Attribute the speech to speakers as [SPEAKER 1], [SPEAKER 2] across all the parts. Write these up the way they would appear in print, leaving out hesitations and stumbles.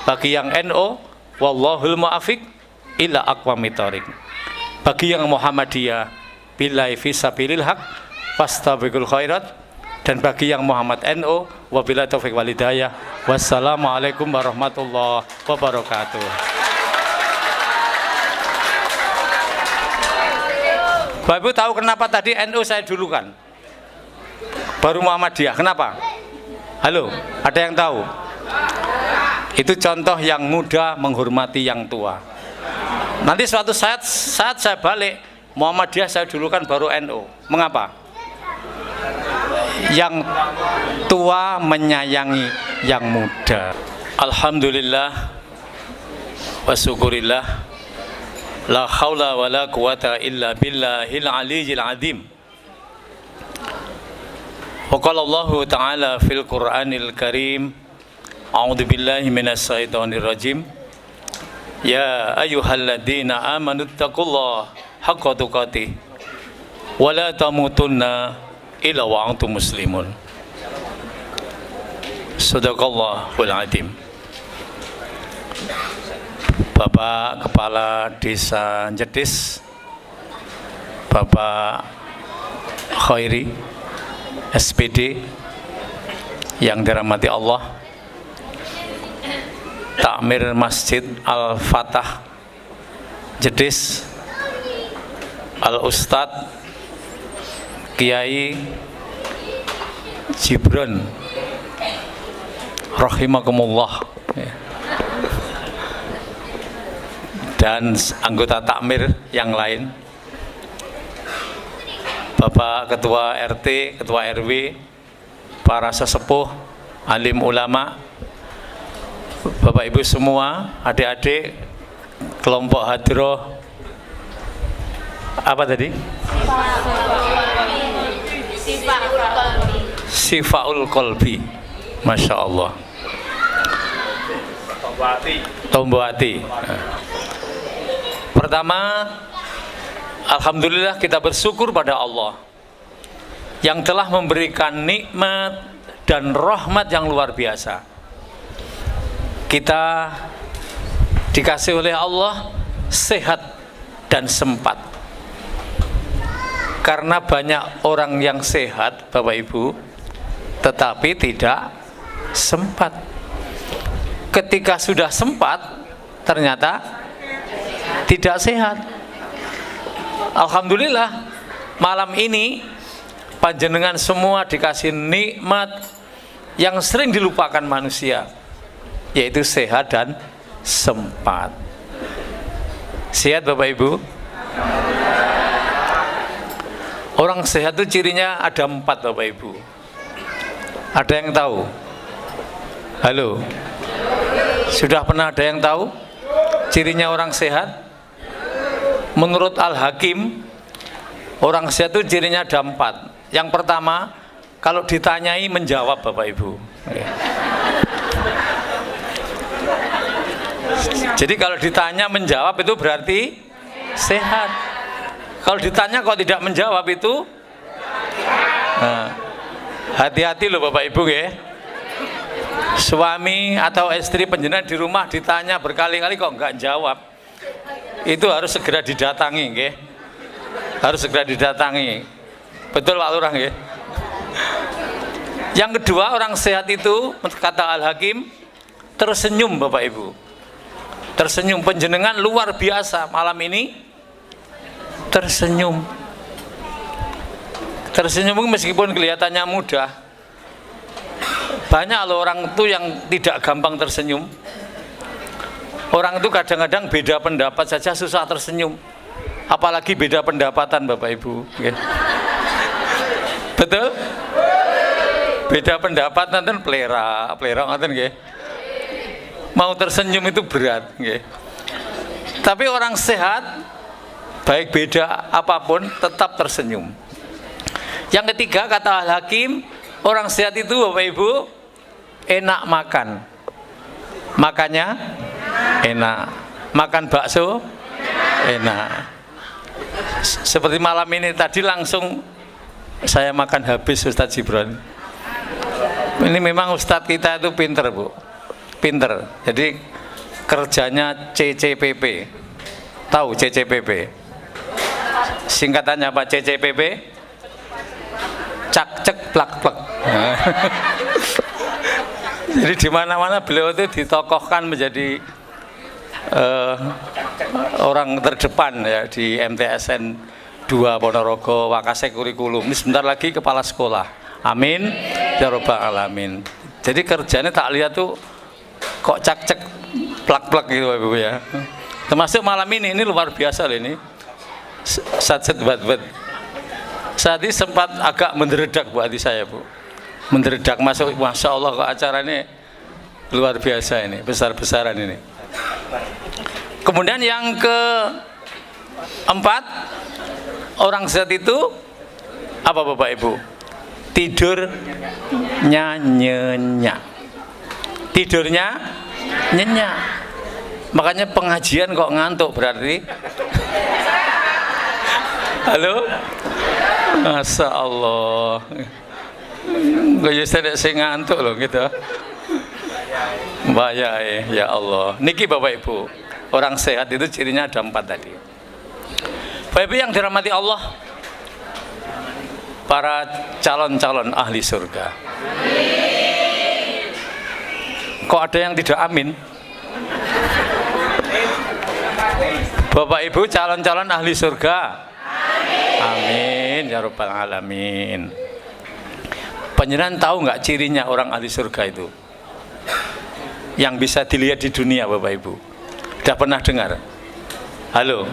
[SPEAKER 1] Bagi yang NO, wallahul mu'afiq ila aqwamit thoriq. Bagi yang Muhammadiyah, billahi fisabilil haq fastabiqul khairat. Dan bagi yang Muhammad NO, wabillahi taufiq wal hidayah. Wassalamualaikum warahmatullahi wabarakatuh. Bapak Ibu tahu kenapa tadi NO saya dulukan, baru Muhammadiyah? Kenapa? Halo, ada yang tahu? Itu contoh yang muda menghormati yang tua. Nanti suatu saat saya balik, Muhammadiyah saya dulukan baru NO. Mengapa? Yang tua menyayangi yang muda. Alhamdulillah wa syukurillah, la haula wa la quwata illa billahil aliyyil azim. Wa qala Allah ta'ala fil Qur'anil Karim, a'udzu billahi minasy syaithanir rajim. Ya ayyuhalladzina amanu taqullaha haqqa tuqatih wa la tamutunna illa wa antum muslimun. Shadaqallahul azim. Bapak Kepala Desa Jetis, Bapak Khairi SPD yang dirahmati Allah, Takmir Masjid Al-Fatah Jetis, Al-Ustadz Kiai Jibran rahimakumullah, dan anggota takmir yang lain, Bapak Ketua RT, Ketua RW, para sesepuh, alim ulama, Bapak Ibu semua, adik-adik, kelompok hadroh, apa tadi? Sifaul Qalbi, Masya Allah. Tomboati. Pertama, alhamdulillah kita bersyukur pada Allah yang telah memberikan nikmat dan rahmat yang luar biasa. Kita dikasih oleh Allah sehat dan sempat. Karena banyak orang yang sehat, Bapak Ibu, tetapi tidak sempat. Ketika sudah sempat, ternyata tidak sehat. Alhamdulillah, malam ini panjenengan semua dikasih nikmat yang sering dilupakan manusia, yaitu sehat dan sempat. Sehat Bapak Ibu? Orang sehat itu cirinya ada 4 Bapak Ibu. Ada yang tahu? Halo? Sudah pernah ada yang tahu cirinya orang sehat? Menurut Al-Hakim, orang sehat itu cirinya ada 4. Yang pertama, kalau ditanyai menjawab Bapak Ibu. Jadi kalau ditanya menjawab itu berarti sehat. Kalau ditanya kok tidak menjawab itu, nah, hati-hati loh Bapak Ibu ya. Suami atau istri panjenengan di rumah ditanya berkali-kali kok nggak jawab, itu harus segera didatangi, nggih. Harus segera didatangi. Betul Pak Lurah, nggih. Yang kedua, orang sehat itu kata Al-Hakim tersenyum, Bapak Ibu. Tersenyum. Panjenengan luar biasa malam ini tersenyum. Tersenyum meskipun kelihatannya mudah. Banyak loh orang itu yang tidak gampang tersenyum. Orang itu kadang-kadang beda pendapat saja susah tersenyum. Apalagi beda pendapatan, Bapak Ibu. Betul? Beda pendapat nanti pelera nanti nggih. Mau tersenyum itu berat, nggih. Tapi orang sehat baik beda apapun tetap tersenyum. Yang ketiga kata Al-Hakim, orang sehat itu Bapak Ibu enak makan. Makannya enak. Makan bakso enak. Seperti malam ini tadi langsung saya makan habis Ustadz Jibran. Ini memang Ustadz kita itu pinter, Bu. Pinter. Jadi kerjanya CCPP. Tahu CCPP? Singkatannya apa CCPP? Cak cek plak plak. Jadi di mana-mana beliau itu ditokohkan menjadi orang terdepan ya di MTSN 2 Ponorogo Wakasek Kurikulum. Ini sebentar lagi kepala sekolah. Amin ya robbal alamin. Jadi kerjanya tak lihat tuh kok cak-cek plak-plak gitu Ibu ya. Termasuk malam ini luar biasa loh ini. Satset bat-bat. Saat ini sempat agak menderedak buat hati saya, Bu. Menderedak masuk, Masya Allah kok acara ini luar biasa ini, besar-besaran ini. Kemudian yang keempat, orang sehat itu apa Bapak Ibu? Tidurnya nyenyak. Tidurnya nyenyak. Makanya pengajian kok ngantuk berarti. Halo? Masya Allah. Gak saya ngantuk loh gitu. Bahaya ya Allah. Niki Bapak Ibu, orang sehat itu cirinya ada 4 tadi. Bapak Ibu yang dirahmati Allah, para calon-calon ahli surga. Kok ada yang tidak amin? Bapak Ibu calon-calon ahli surga. Amin ya rabbal alamin. Panjenengan tahu nggak cirinya orang ahli surga itu? Yang bisa dilihat di dunia Bapak Ibu. Sudah pernah dengar? Halo?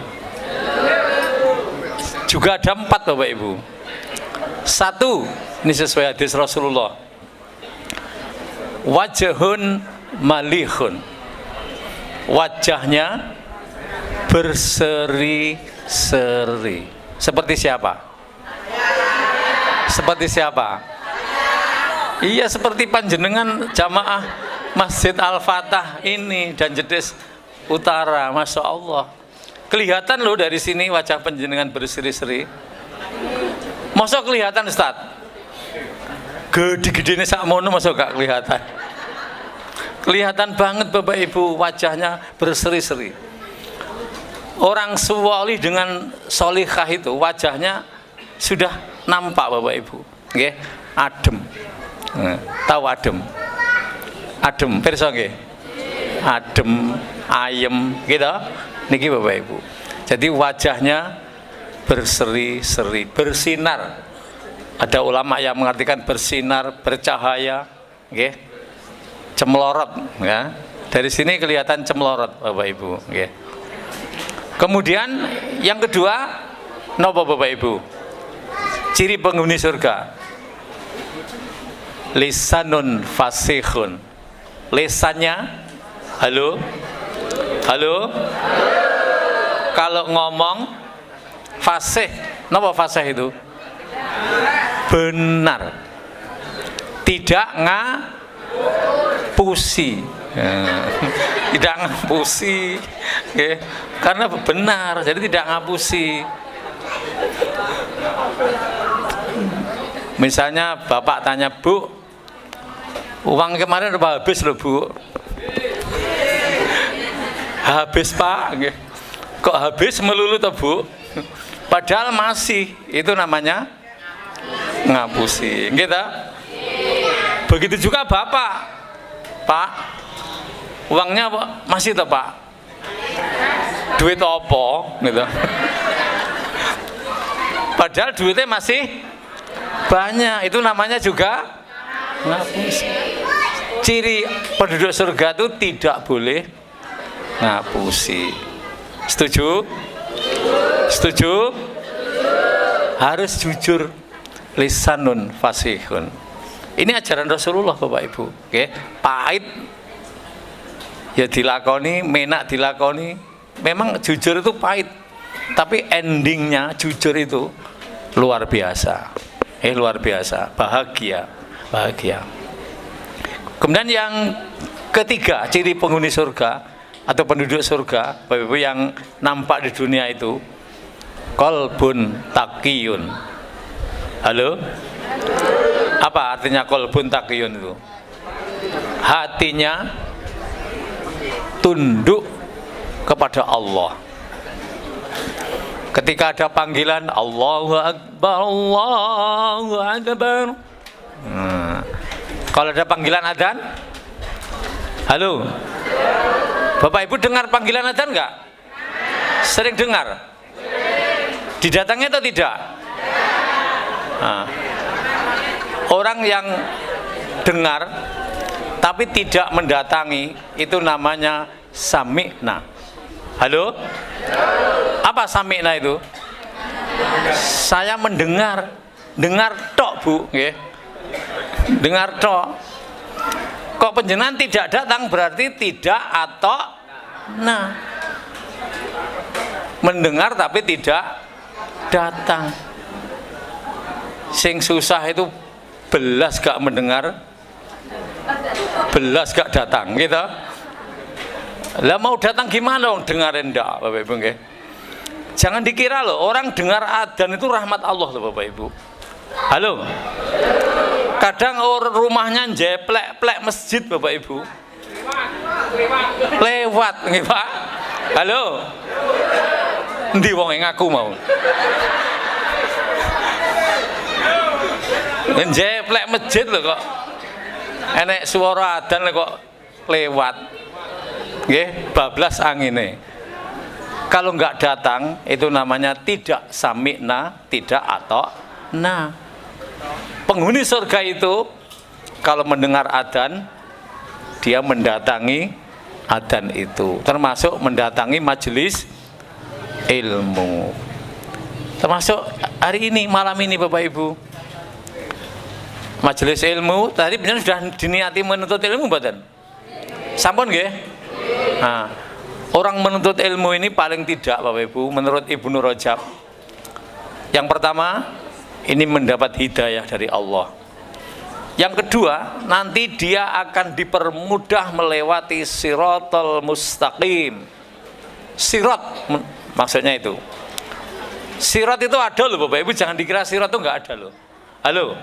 [SPEAKER 1] Juga ada 4 Bapak Ibu. 1, ini sesuai hadis Rasulullah. Wajhun malihun. Wajahnya berseri-seri. Seperti siapa? Seperti siapa? Iya, seperti panjenengan jamaah Masjid Al-Fatah ini dan Jedes Utara. Masya Allah, kelihatan loh dari sini wajah panjenengan berseri-seri. Masa kelihatan Ustaz? Gede-gede ini sakmono masa gak kelihatan? Kelihatan banget Bapak Ibu, wajahnya berseri-seri. Orang solih dengan solihah itu wajahnya sudah nampak Bapak Ibu. Nggih, adem. Tahu adem? Adem, pirsa nggih? Adem, ayem gitu. Niki Bapak Ibu. Jadi wajahnya berseri-seri, bersinar. Ada ulama yang mengartikan bersinar, bercahaya, nggih. Cemlorot ya. Dari sini kelihatan cemlorot Bapak Ibu, nggih. Kemudian yang kedua, napa Bapak Ibu? Ciri penghuni surga. Lisanun fasihun. Lisannya, halo? Halo? Kalau ngomong fasih, napa fasih itu? Benar. Tidak ngapusi. Tidak ngapusi. Okay. Karena benar, jadi tidak ngapusi. Misalnya bapak tanya, Bu, Uang kemarin udah habis loh Bu. Habis Pak. Kok habis melulu toh Bu? Padahal masih, itu namanya ngapusi. Gitu. Begitu juga Bapak. Pak, uangnya masih toh Pak? Duit apa? Gitu. Padahal duitnya masih banyak, itu namanya juga ngapusi. Ciri penduduk surga itu tidak boleh ngapusi. Setuju? Setuju? Harus jujur, lisanun fasihun. Ini ajaran Rasulullah Bapak Ibu. Oke, pahit ya dilakoni, menak dilakoni. Memang jujur itu pahit, tapi endingnya jujur itu luar biasa. Luar biasa, bahagia, bahagia. Kemudian yang ketiga, ciri penghuni surga atau penduduk surga, Bapak Ibu, yang nampak di dunia itu, qalbun taqiyun. Halo? Apa artinya qalbun taqiyun itu? Hatinya tunduk kepada Allah. Ketika ada panggilan Allahu Akbar, Allahu Akbar. Kalau ada panggilan adzan, halo, Bapak Ibu dengar panggilan adzan enggak? Sering dengar? Didatangi atau tidak? Orang yang dengar tapi tidak mendatangi itu namanya sami'na. Halo? Apa sami'na itu? Saya mendengar, dengar tok Bu, nggih. Dengar tok. Kok panjenengan tidak datang berarti tidak atau nah. Mendengar tapi tidak datang. Sing susah itu belas gak mendengar, belas gak datang, gitu. Lah mau datang gimana dong? Dengarin enggak, Bapak Ibu nggih? Jangan dikira loh orang dengar adzan itu rahmat Allah loh Bapak Ibu. Halo. Kadang rumahnya jeplek-plek masjid Bapak Ibu. Lewat nggih Pak. Halo. Endi wong ngaku mau? Jeplek masjid loh kok. Enek suara adzan kok lewat. Nggih, bablas angine. Kalau enggak datang itu namanya tidak sami'na, tidak atau nah. Penghuni surga itu kalau mendengar adzan dia mendatangi adzan itu, termasuk mendatangi majelis ilmu. Termasuk hari ini, malam ini Bapak Ibu. Majelis ilmu tadi benar sudah diniati menuntut ilmu mboten? Sampun nggih? Nah, orang menuntut ilmu ini paling tidak Bapak Ibu menurut Ibnu Rajab. Yang pertama, ini mendapat hidayah dari Allah. Yang kedua, nanti dia akan dipermudah melewati siratal mustaqim. Sirat maksudnya itu. Sirat itu ada loh Bapak Ibu, jangan dikira sirat itu enggak ada loh. Halo.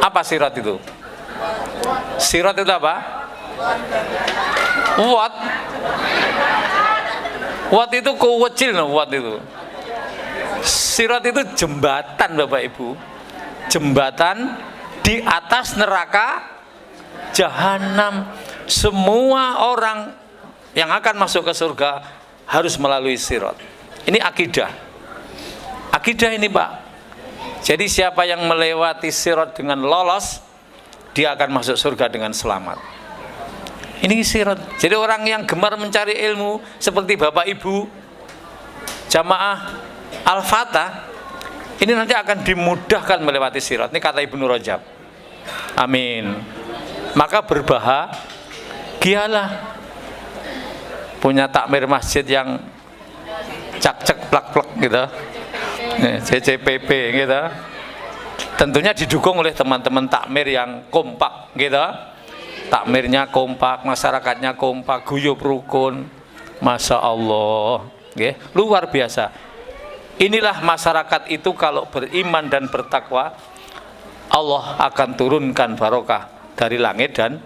[SPEAKER 1] Apa sirat itu? Sirat itu apa? Wat. Wat itu kecil loh, wat itu. Sirat itu jembatan Bapak Ibu, jembatan di atas neraka jahanam. Semua orang yang akan masuk ke surga harus melalui sirat. Ini akidah, akidah ini Pak. Jadi siapa yang melewati sirat dengan lolos, dia akan masuk surga dengan selamat. Ini sirat. Jadi orang yang gemar mencari ilmu seperti Bapak Ibu jamaah Al-Fatah ini nanti akan dimudahkan melewati sirat. Ini kata Ibnu Rajab. Amin. Maka berbahagialah punya takmir masjid yang cak-cek plak-plak gitu, CCPP gitu. Tentunya didukung oleh teman-teman takmir yang kompak gitu. Takmirnya kompak, masyarakatnya kompak, guyub rukun. Masya Allah, luar biasa. Inilah masyarakat itu kalau beriman dan bertakwa, Allah akan turunkan barokah dari langit dan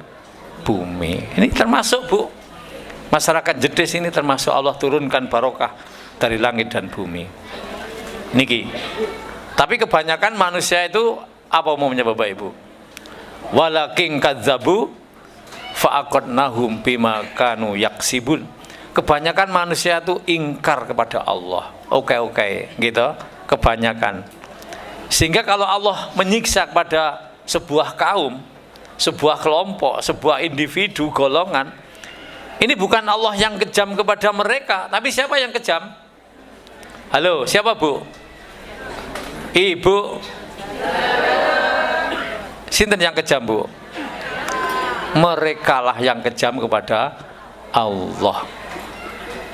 [SPEAKER 1] bumi. Ini termasuk, Bu, masyarakat Jedes ini termasuk Allah turunkan barokah dari langit dan bumi. Niki. Tapi kebanyakan manusia itu apa umumnya Bapak Ibu? Walakin kadzabu fa'aqadnahum bima kanu yaksibun. Kebanyakan manusia itu ingkar kepada Allah. Oke, gitu. Kebanyakan. Sehingga kalau Allah menyiksa kepada sebuah kaum, sebuah kelompok, sebuah individu, golongan, ini bukan Allah yang kejam kepada mereka, tapi siapa yang kejam? Halo, siapa Bu? Ibu? Sinten yang kejam Bu? Merekalah yang kejam kepada Allah.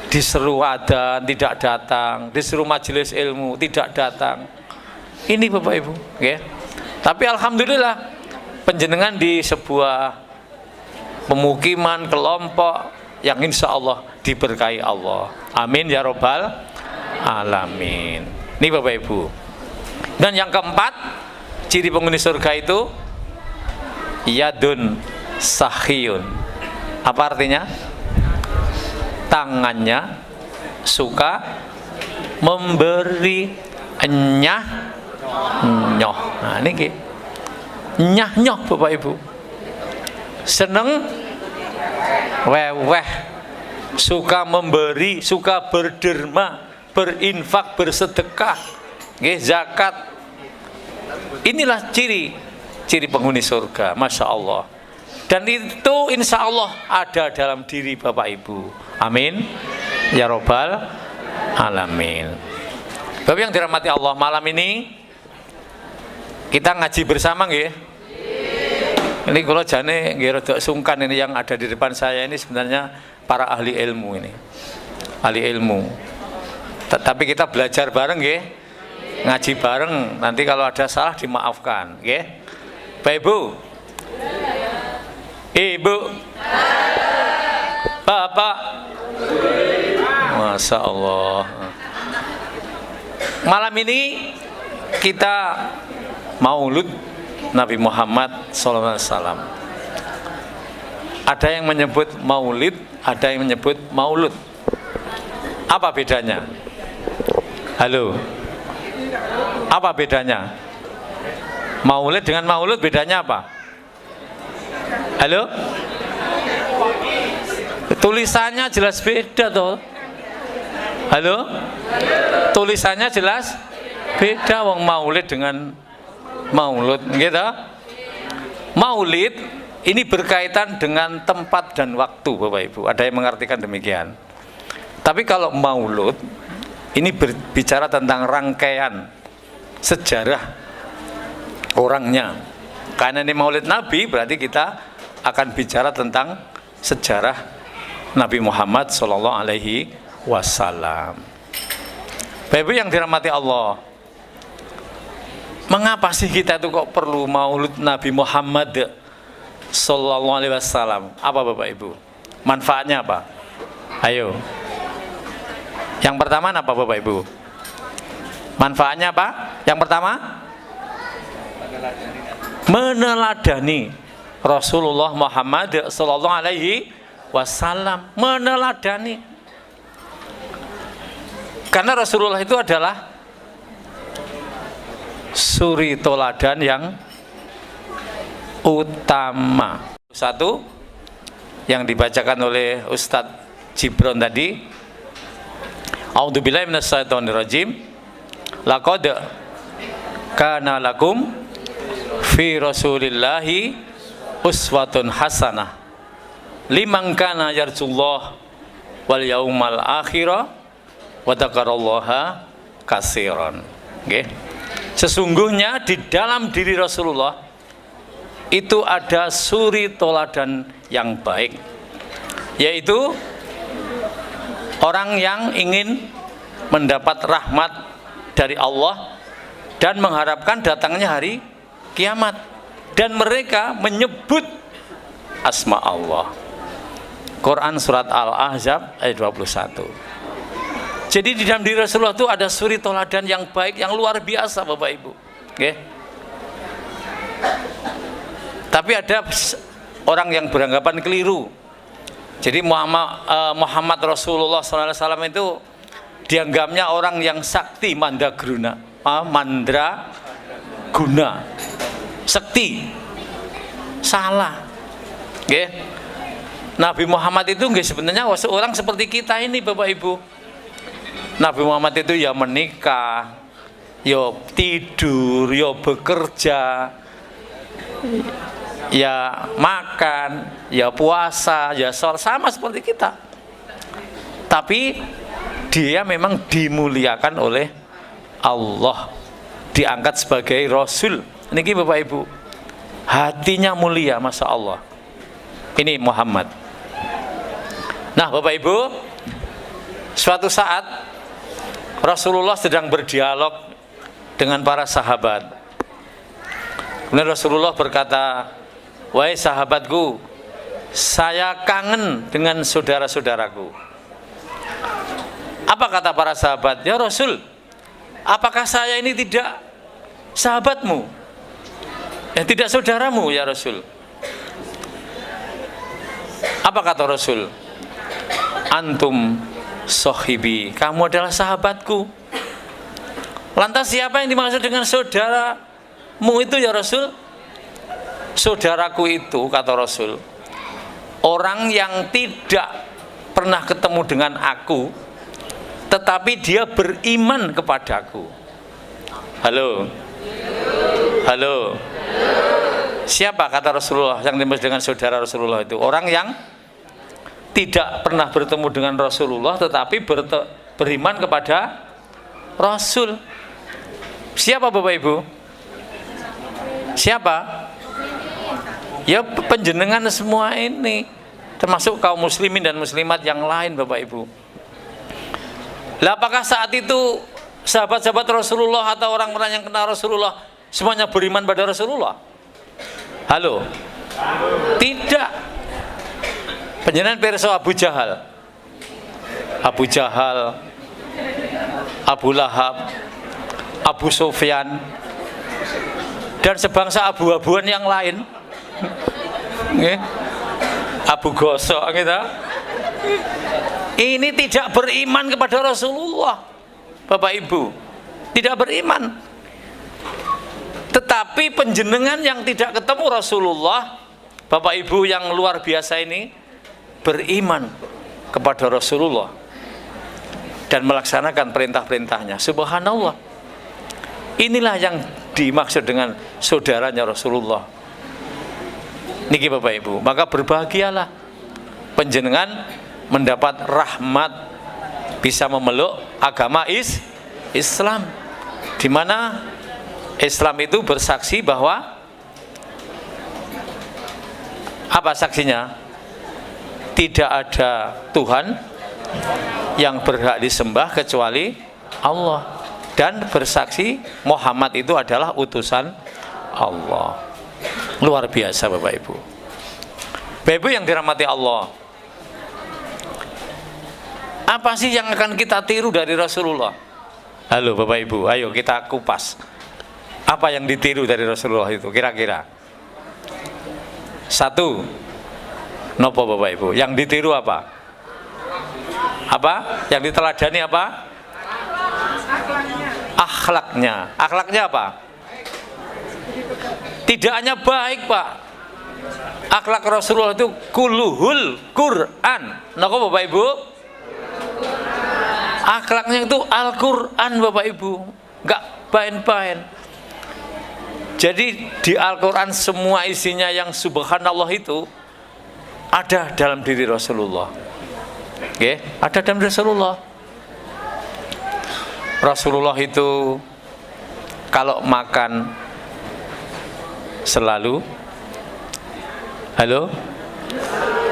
[SPEAKER 1] Diseru adzan tidak datang, disuruh majelis ilmu tidak datang. Ini Bapak Ibu, okay? Tapi alhamdulillah penjenengan di sebuah pemukiman kelompok yang insya Allah diberkahi Allah. Amin ya robbal alamin. Ini Bapak Ibu. Dan yang keempat, ciri penghuni surga itu yadun sahiyun. Apa artinya? Tangannya suka memberi, nyah nyoh. Nah ini nyah nyoh Bapak Ibu, seneng weweh, suka memberi, suka berderma, berinfak, bersedekah, zakat. Inilah ciri penghuni surga, Masya Allah. Dan itu insya Allah ada dalam diri Bapak Ibu. Amin ya robbal alamin. Bapak yang dirahmati Allah, malam ini kita ngaji bersama nggih. Ini kalau jane nggih rada sungkan, ini yang ada di depan saya ini sebenarnya para ahli ilmu ini. Ahli ilmu. Tapi kita belajar bareng nggih. Ngaji bareng, nanti kalau ada salah dimaafkan, nggih. Bapak Ibu. Ibu. Bapak. Masya Allah. Malam ini kita Maulud Nabi Muhammad SAW. Ada yang menyebut Maulid, ada yang menyebut Maulud. Apa bedanya? Halo. Apa bedanya? Maulid dengan Maulud bedanya apa? Halo? Tulisannya jelas beda toh. Halo? Tulisannya jelas beda, wong Maulid dengan Maulud, gitu. Maulid ini berkaitan dengan tempat dan waktu, Bapak Ibu. Ada yang mengartikan demikian. Tapi kalau Maulud ini berbicara tentang rangkaian sejarah orangnya. Karena ini Maulid Nabi, berarti kita akan bicara tentang sejarah Nabi Muhammad Sallallahu Alaihi Wasallam. Bapak Ibu yang dirahmati Allah, mengapa sih kita itu kok perlu Maulid Nabi Muhammad Sallallahu Alaihi Wasallam? Apa Bapak Ibu? Manfaatnya apa? Ayo. Yang pertama apa Bapak Ibu? Manfaatnya apa? Yang pertama, meneladani Rasulullah Muhammad Sallallahu Alaihi Wasallam. Meneladani, karena Rasulullah itu adalah suri toladan yang utama. Satu yang dibacakan oleh Ustadz Jibron tadi, A'udzubillahi minasyaitonirrajim. Laqad kana lakum fi Rasulillahi uswatun hasanah liman kana yarjullah wal yaumal akhirah wa dzakarallaha katsiran. Nggih. Sesungguhnya di dalam diri Rasulullah itu ada suri toladan yang baik, yaitu orang yang ingin mendapat rahmat dari Allah dan mengharapkan datangnya hari kiamat, dan mereka menyebut asma Allah. Quran surat Al-Ahzab ayat 21. Jadi di dalam diri Rasulullah itu ada suri toladan yang baik, yang luar biasa Bapak Ibu. Okay? Tapi ada orang yang beranggapan keliru. Jadi Muhammad Rasulullah SAW itu dianggapnya orang yang sakti mandraguna, sakti. Salah. Nggih. Nabi Muhammad itu nggih sebenarnya seorang seperti kita ini, Bapak Ibu. Nabi Muhammad itu ya menikah, ya tidur, ya bekerja, ya makan, ya puasa, ya sholat, sama seperti kita. Tapi dia memang dimuliakan oleh Allah, diangkat sebagai Rasul. Niki Bapak Ibu, hatinya mulia, Masya Allah. Ini Muhammad. Nah Bapak Ibu, suatu saat Rasulullah sedang berdialog dengan para sahabat. Kemudian Rasulullah berkata, wahai sahabatku, saya kangen dengan saudara-saudaraku. Apa kata para sahabat? Ya Rasul, apakah saya ini tidak sahabatmu? Ya tidak saudaramu ya Rasul. Apa kata Rasul? Antum sohibi, kamu adalah sahabatku. Lantas siapa yang dimaksud dengan saudaramu itu ya Rasul? Saudaraku itu, kata Rasul, orang yang tidak pernah ketemu dengan aku, tetapi dia beriman kepadaku. Halo? Halo? Siapa kata Rasulullah yang dimaksud dengan saudara Rasulullah itu? Orang yang tidak pernah bertemu dengan Rasulullah tetapi beriman kepada Rasul. Siapa Bapak Ibu? Siapa? Ya penjenengan semua ini, termasuk kaum muslimin dan muslimat yang lain Bapak Ibu. Lah apakah saat itu sahabat-sahabat Rasulullah atau orang-orang yang kenal Rasulullah semuanya beriman pada Rasulullah? Halo? Tidak. Penjenengan perso Abu Jahal, Abu Lahab, Abu Sufyan, dan sebangsa abu-abuan yang lain. Abu Gosok gitu. Ini tidak beriman kepada Rasulullah, Bapak Ibu, tidak beriman. Tetapi penjenengan yang tidak ketemu Rasulullah, Bapak Ibu yang luar biasa ini, beriman kepada Rasulullah dan melaksanakan perintah-perintahnya. Subhanallah. Inilah yang dimaksud dengan saudaranya Rasulullah. Niki Bapak Ibu, maka berbahagialah penjenengan mendapat rahmat bisa memeluk agama Islam, di mana Islam itu bersaksi bahwa apa saksinya? Tidak ada Tuhan yang berhak disembah kecuali Allah, dan bersaksi Muhammad itu adalah utusan Allah. Luar biasa Bapak Ibu. Bapak Ibu yang dirahmati Allah, apa sih yang akan kita tiru dari Rasulullah? Halo Bapak Ibu, ayo kita kupas. Apa yang ditiru dari Rasulullah itu kira-kira? Satu, nopo Bapak Ibu? Yang ditiru apa? Apa? Yang diteladani apa? Akhlaknya. Akhlaknya apa? Tidak hanya baik Pak. Akhlak Rasulullah itu kuluhul Quran. Nopo Bapak Ibu? Akhlaknya itu Al-Quran Bapak Ibu, nggak main-main. Jadi di Al-Quran semua isinya yang subhanallah itu ada dalam diri Rasulullah. Oke, ada dalam Rasulullah. Rasulullah itu kalau makan selalu, halo?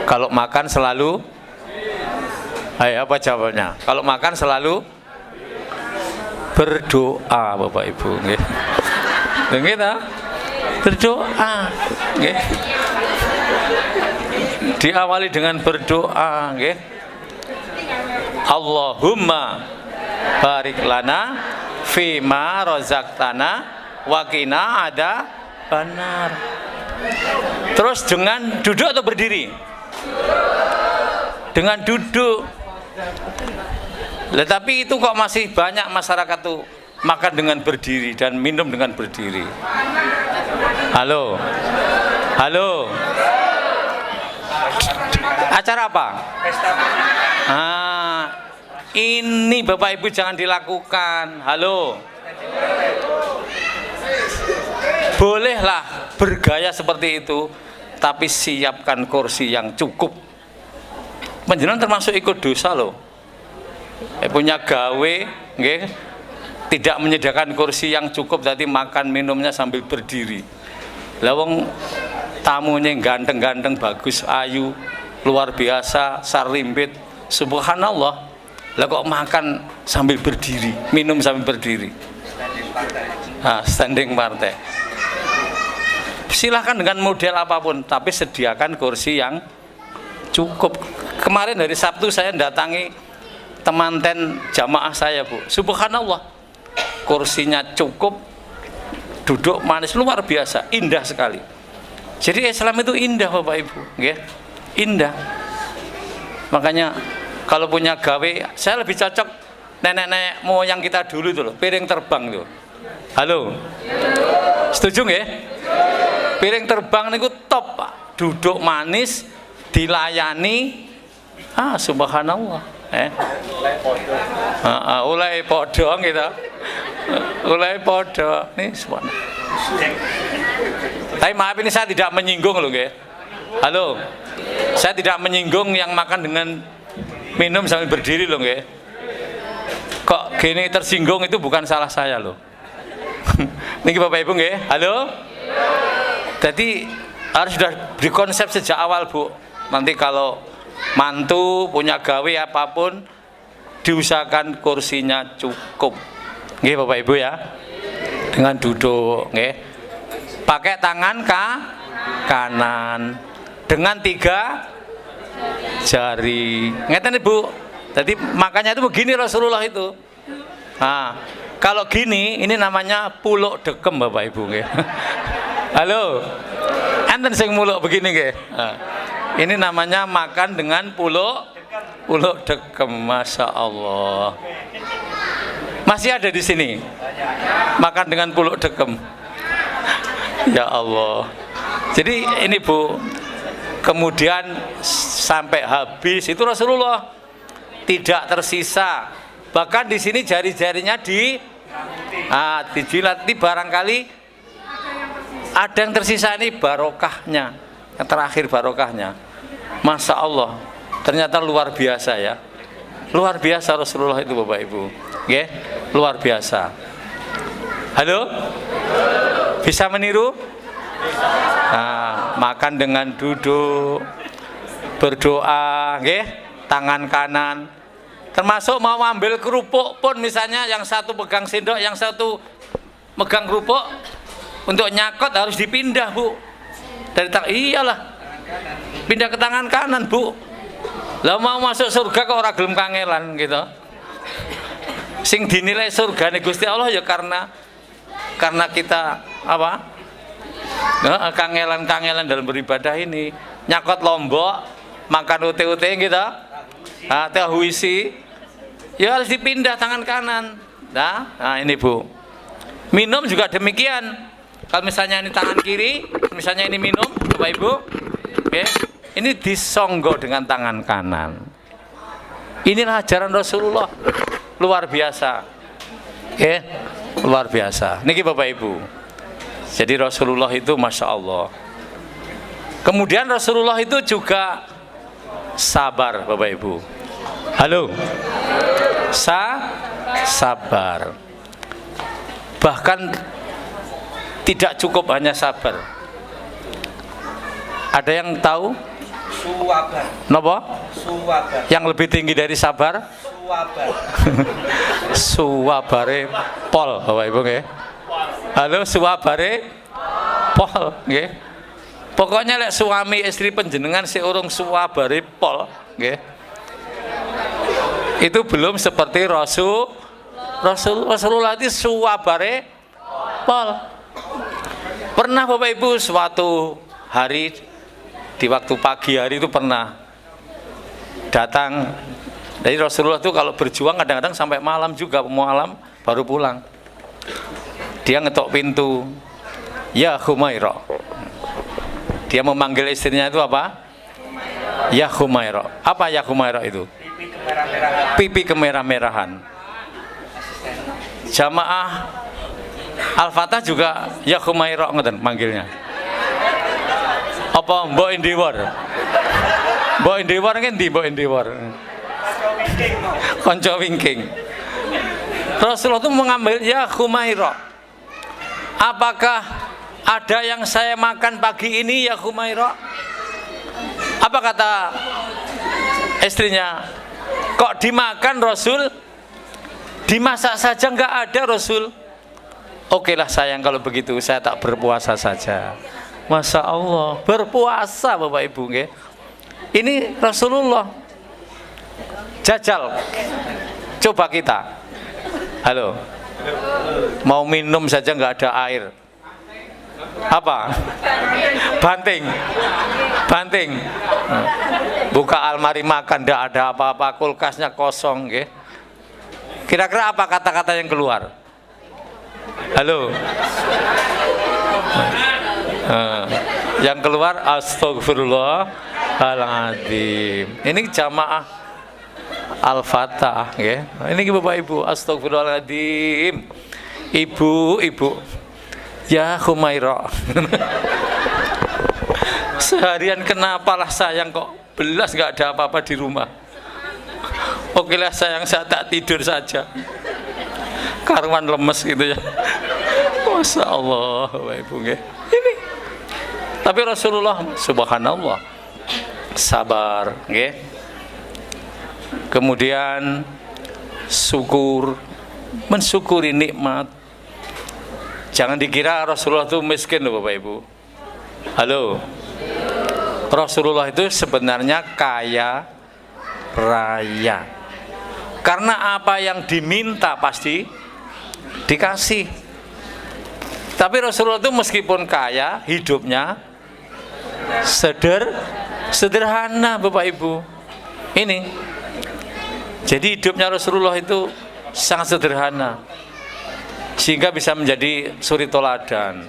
[SPEAKER 1] Kalau makan selalu, ayo apa jawabannya? Kalau makan selalu berdoa Bapak Ibu. Nggih. Kita berdoa, nggih. Diawali dengan berdoa, nggih. Allahumma barik lana fima razaqtana wa qina adzabannar. Terus dengan duduk atau berdiri? Dengan duduk. Lah tapi itu kok masih banyak masyarakat tuh makan dengan berdiri dan minum dengan berdiri. Halo. Halo. Acara apa? Ini Bapak Ibu jangan dilakukan. Halo. Bolehlah bergaya seperti itu, tapi siapkan kursi yang cukup. Panjenengan termasuk ikut dosa loh. Punya gawe, nggih, tidak menyediakan kursi yang cukup, jadi makan minumnya sambil berdiri. Lah wong tamunya ganteng-ganteng, bagus, ayu, luar biasa, sarimbit, subhanallah. Lah kok makan sambil berdiri, minum sambil berdiri. Standing partai. Silahkan dengan model apapun, tapi sediakan kursi yang cukup. Kemarin hari Sabtu saya datangi temanten jamaah saya, Bu. Subhanallah, kursinya cukup, duduk manis, luar biasa, indah sekali. Jadi Islam itu indah Bapak Ibu, nggih. Indah. Makanya kalau punya gawe, saya lebih cocok nenek-nenek moyang kita dulu itu loh, piring terbang tuh. Halo. Setuju nggih? Piring terbang niku top, Pak. Duduk manis, dilayani. Subhanallah. Oleh podo gitu. Oleh podo. Nih subhanallah. Tapi maaf ini saya tidak menyinggung loh, nggih. Halo. Saya tidak menyinggung yang makan dengan minum sambil berdiri loh, nggih. Kok gini tersinggung itu bukan salah saya loh. Niki Bapak Ibu nggih. Halo. Jadi harus sudah dikonsep sejak awal, Bu. Nanti kalau mantu punya gawe apapun, diusahakan kursinya cukup. Nggih Bapak Ibu ya. Dengan duduk, nggih. Pakai tangan kanan dengan 3 jari. Ngeten Ibu. Jadi makanya itu begini Rasulullah itu. Kalau gini ini namanya puluk dekem Bapak Ibu nggih. Halo. Enten sing muluk begini nggih. Ini namanya makan dengan puluk dekem. Masya Allah. Masih ada di sini. Makan dengan puluk dekem. Ya Allah. Jadi ini Bu, kemudian sampai habis itu Rasulullah tidak tersisa. Bahkan di sini jari-jarinya dijilat. Ini barangkali ada yang tersisa, ini barokahnya, yang terakhir barokahnya. Masya Allah, ternyata luar biasa ya. Luar biasa Rasulullah itu Bapak Ibu. Oke, luar biasa. Halo? Bisa meniru? Makan dengan duduk, berdoa, oke? Tangan kanan. Termasuk mau ambil kerupuk pun misalnya yang satu pegang sendok, yang satu megang kerupuk, untuk nyakot harus dipindah Bu. Iyalah, pindah ke tangan kanan Bu. Lah mau masuk surga kok ora gelem kangelan gitu. Sing dinilai surgane Gusti Allah ya karena kita apa? Kangelan dalam beribadah ini. Nyakot lombok, makan ute-ute gitu. Tahu isi, ya harus dipindah tangan kanan. Nah ini Bu. Minum juga demikian. Kalau misalnya ini tangan kiri, misalnya ini minum, Bapak Ibu, oke, ini disonggo dengan tangan kanan. Inilah ajaran Rasulullah, luar biasa, oke, luar biasa. Niki Bapak Ibu. Jadi Rasulullah itu Masya Allah. Kemudian Rasulullah itu juga sabar Bapak Ibu. Halo. Sabar. Bahkan tidak cukup hanya sabar. Ada yang tahu?
[SPEAKER 2] Suwabar.
[SPEAKER 1] Napa?
[SPEAKER 2] Suwabar.
[SPEAKER 1] Yang lebih tinggi dari sabar?
[SPEAKER 2] Suwabar.
[SPEAKER 1] Suwabare pol Bapak Ibu nggih. Halo, suwabare pol nggih. Pokoknya lek suami istri panjenengan si urung suwabare pol nggih. Itu belum seperti Rasulullah itu suwabare pol. Pernah Bapak Ibu suatu hari di waktu pagi hari itu pernah datang. Jadi Rasulullah itu kalau berjuang kadang-kadang sampai malam juga, malam baru pulang. Dia ngetok pintu, ya Humaira. Dia memanggil istrinya itu apa? Ya Humaira. Apa ya Humaira itu?
[SPEAKER 2] Pipi kemerah-merahan.
[SPEAKER 1] Pipi kemerah-merahan. Jamaah Al-Fatah juga ya Humaira ngoten manggilnya. Apa Mbok Indiwar? Mbok Indiwar ngendi Mbok Indiwar? Konco wingking. Rasulullah itu mengambil ya Humaira. Apakah ada yang saya makan pagi ini ya Humaira? Apa kata istrinya? Kok dimakan Rasul? Dimasak saja nggak ada Rasul. Oke lah sayang kalau begitu saya tak berpuasa saja. Masya Allah, berpuasa Bapak Ibu nggih. Ini Rasulullah. Jajal. Coba kita. Halo. Mau minum saja nggak ada air. Apa? Banting. Banting. Buka almari makan nggak ada apa-apa, kulkasnya kosong nggih. Kira-kira apa kata-kata yang keluar? Halo. Yang keluar astagfirullahaladzim. Ini jamaah Al-Fatah, okay? Ini Bapak Ibu, astagfirullahaladzim. Ibu, ya Humaira. Seharian kenapalah sayang kok belas nggak ada apa-apa di rumah. Oke lah sayang, saya tak tidur saja. Karuan lemes gitu ya. Masya Allah, Bapak Ibu nggih. Ini. Tapi Rasulullah subhanallah sabar, nggih. Kemudian syukur, mensyukuri nikmat. Jangan dikira Rasulullah itu miskin loh Bapak Ibu. Halo. Rasulullah itu sebenarnya kaya raya. Karena apa yang diminta pasti dikasih. Tapi Rasulullah itu meskipun kaya, hidupnya sederhana Bapak Ibu. Ini. Jadi hidupnya Rasulullah itu sangat sederhana. Sehingga bisa menjadi suri toladan.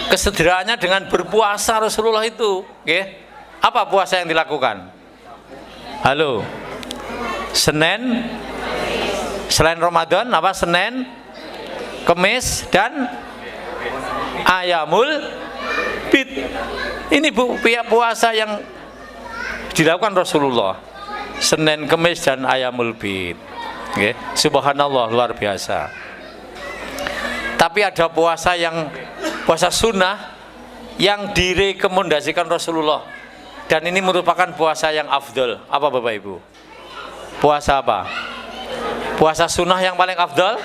[SPEAKER 1] Kesederhanaannya dengan berpuasa Rasulullah itu, okay? Apa puasa yang dilakukan? Halo. Senin, selain Ramadan apa? Senin, Kemis dan Ayamul Bid. Ini puasa yang dilakukan Rasulullah. Senin, Kemis dan Ayamul Bid. Okay. Subhanallah, luar biasa. Tapi ada puasa sunnah yang direkomendasikan Rasulullah. Dan ini merupakan puasa yang afdol. Apa Bapak Ibu? Puasa apa? Puasa sunnah yang paling afdal?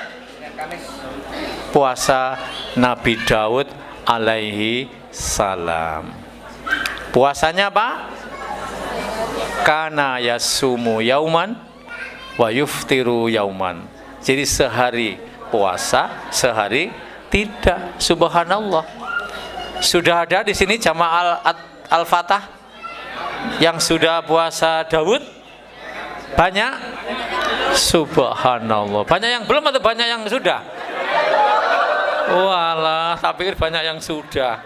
[SPEAKER 1] Puasa Nabi Daud alaihi salam. Puasanya apa? Kana yasumu yauman wa yuftiru yauman. Jadi sehari puasa, sehari tidak. Subhanallah. Sudah ada di sini jamaah Al-Fatah yang sudah puasa Daud? Banyak? Subhanallah. Banyak yang belum atau banyak yang sudah? Walah, tak pikir banyak yang sudah.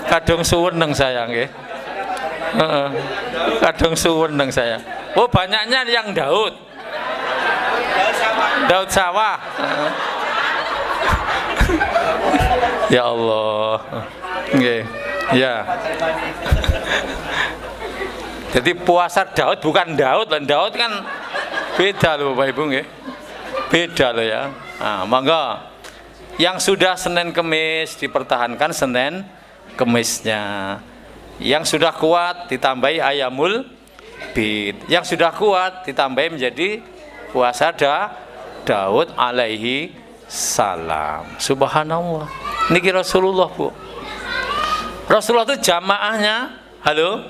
[SPEAKER 1] Kadung suweneng saya nggih. Kadung suweneng saya. Oh, banyaknya yang Daud. Daud sawah. Ya Allah. Nggih. Ya. Jadi puasa Daud bukan Daud, dan Daud kan beda loh Bapak Ibu nggih. Beda loh ya. Nah, monggo. Yang sudah Senin Kemis dipertahankan Senin Kemisnya. Yang sudah kuat ditambahi Ayamul Bid. Yang sudah kuat ditambahi menjadi puasa Daud alaihi salam. Subhanallah. Niki Rasulullah, Bu. Rasulullah itu jamaahnya, halo,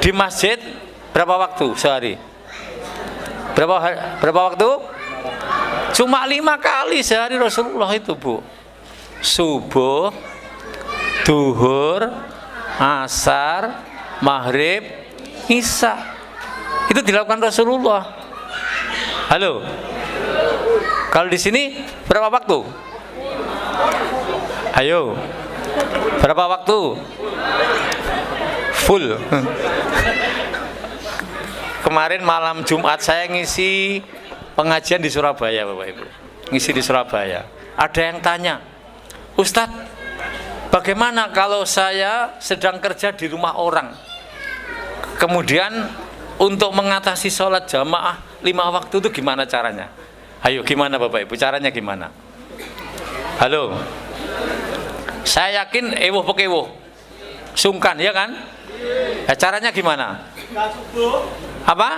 [SPEAKER 1] di masjid berapa waktu sehari? Berapa waktu? Cuma 5 kali sehari Rasulullah itu, Bu. Subuh, duhur, asar, maghrib, isya. Itu dilakukan Rasulullah. Halo. Kalau di sini berapa waktu? Ayo. Berapa waktu? Full. Kemarin malam Jumat saya ngisi pengajian di Surabaya, Bapak Ibu. Ngisi di Surabaya. Ada yang tanya, Ustadz, bagaimana kalau saya sedang kerja di rumah orang? Kemudian untuk mengatasi sholat jamaah 5 waktu itu gimana caranya? Ayo, gimana Bapak Ibu? Caranya gimana? Halo. Saya yakin ewoh pekewuh. Sungkan, ya kan? Nah, caranya gimana? Apa?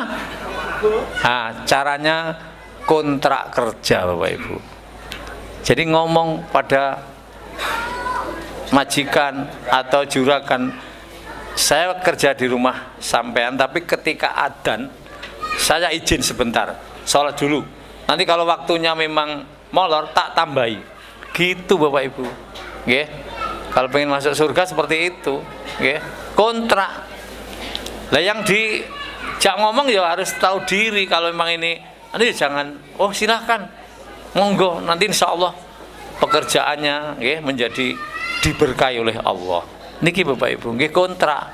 [SPEAKER 1] Nah, caranya kontrak kerja, Bapak Ibu. Jadi ngomong pada majikan atau juragan, saya kerja di rumah sampean, tapi ketika adzan saya izin sebentar, sholat dulu. Nanti kalau waktunya memang molor tak tambahi. Gitu Bapak Ibu. Nggih. Kalau pengen masuk surga seperti itu, nggih. Kontrak. Lah yang dijak ngomong ya harus tahu diri. Kalau memang ini, nanti jangan, oh silahkan, monggo, nanti insya Allah pekerjaannya nggih menjadi diberkahi oleh Allah. Niki Bapak Ibu, nggih kontrak.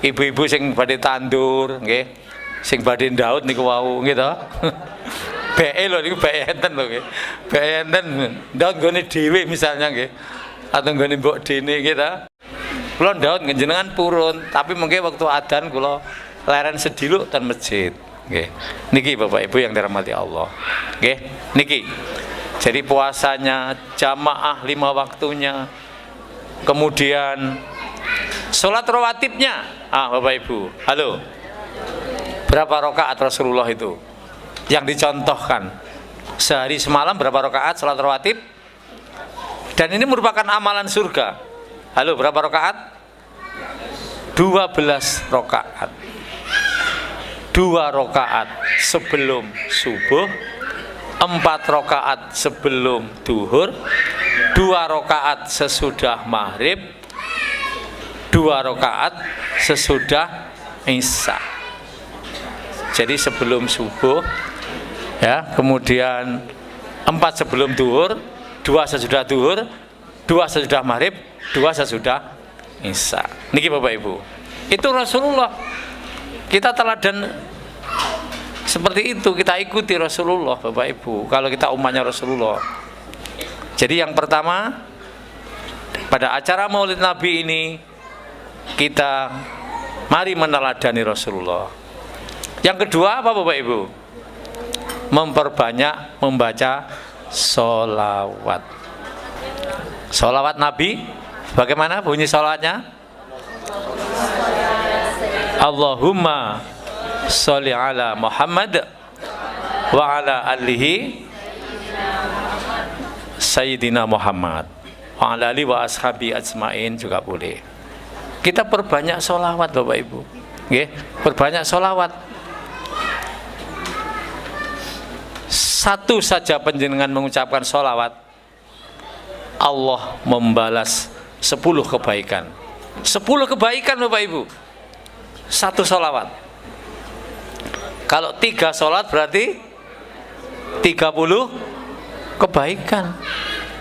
[SPEAKER 1] Ibu-ibu sing badhe tandur, nggih, sing badhe ndaut niku wau, nggih to. BE lho niku BE enten lho nggih. BE enten ndaut nggone dhewe misalnya nggih. Atau nggone mbok dene nggih ta. Kula ndaut njenengan purun, tapi mungkin waktu adzan kula leren sediluk ten masjid. Nggih. Niki Bapak Ibu yang dirahmati Allah. Nggih, niki. Jadi puasanya jamaah 5 waktunya. Kemudian sholat rawatibnya. Bapak Ibu. Halo. Berapa rakaat Rasulullah itu? Yang dicontohkan. Sehari semalam berapa rakaat sholat rawatib? Dan ini merupakan amalan surga. Halo, berapa rakaat? 12 rakaat. 2 rakaat sebelum subuh, 4 rakaat sebelum duhur, 2 rakaat sesudah maghrib, 2 rakaat sesudah isya. Jadi sebelum subuh, ya, kemudian 4 sebelum duhur, 2 sesudah duhur, 2 sesudah maghrib, 2 sesudah isya. Niki Bapak Ibu. Itu Rasulullah. Kita teladan seperti itu, kita ikuti Rasulullah Bapak Ibu. Kalau kita umatnya Rasulullah. Jadi yang pertama, pada acara Maulid Nabi ini kita mari meneladani Rasulullah. Yang kedua apa Bapak Ibu? Memperbanyak membaca sholawat. Sholawat Nabi, bagaimana bunyi sholawatnya? Allahumma sholli ala Muhammad wa ala alihi Sayyidina Muhammad wa ala alihi wa ashabi ajmain juga boleh. Kita perbanyak sholawat Bapak Ibu. Nggih, perbanyak sholawat. Satu saja panjenengan mengucapkan sholawat, Allah membalas 10 kebaikan. 10 kebaikan Bapak Ibu. Satu sholawat. Kalau 3 sholat berarti 30 kebaikan.